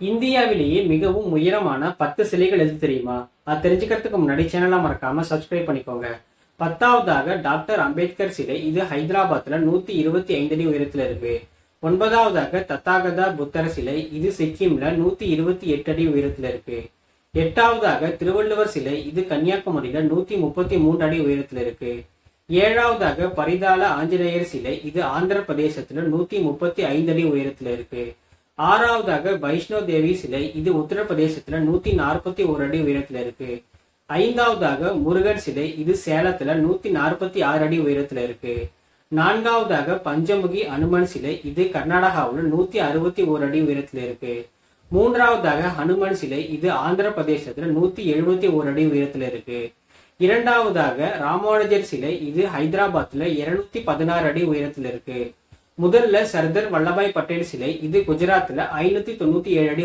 இந்தியாவிலேயே மிகவும் உயரமான 10 சிலைகள் எது தெரியுமா? அது தெரிஞ்சுக்கிறதுக்கு முன்னாடி சேனலை மறக்காம சப்ஸ்கிரைப் பண்ணிக்கோங்க. 10வதாக டாக்டர் அம்பேத்கர் சிலை. இது ஹைதராபாத்ல 125 அடி உயரத்துல இருக்கு. 9வதாக தத்தாகதா புத்தர் சிலை. இது சிக்கிம்ல 128 அடி உயரத்துல இருக்கு. 8வதாக திருவள்ளுவர் சிலை. இது கன்னியாகுமரியில 133 அடி உயரத்துல இருக்கு. 7வதாக பரிதால ஆஞ்சநேயர் சிலை. இது ஆந்திர பிரதேசத்துல 135 அடி உயரத்துல இருக்கு. 6வதாக வைஷ்ணோ தேவி சிலை. இது உத்தரப்பிரதேசத்துல 141 அடி உயரத்துல இருக்கு. 5வதாக முருகன் சிலை. இது சேலத்துல 146 அடி உயரத்துல இருக்கு. 4வதாக பஞ்சமுகி அனுமன் சிலை. இது கர்நாடகாவுல 161 அடி உயரத்துல இருக்கு. 3வதாக ஹனுமன் சிலை. இது ஆந்திர பிரதேசத்துல 171 அடி உயரத்துல இருக்கு. 2வதாக ராமானுஜர் சிலை. இது ஹைதராபாத்ல 216 அடி உயரத்துல இருக்கு. முதல்ல சர்தார் வல்லபாய் பட்டேல் சிலை. இது குஜராத்ல 597 அடி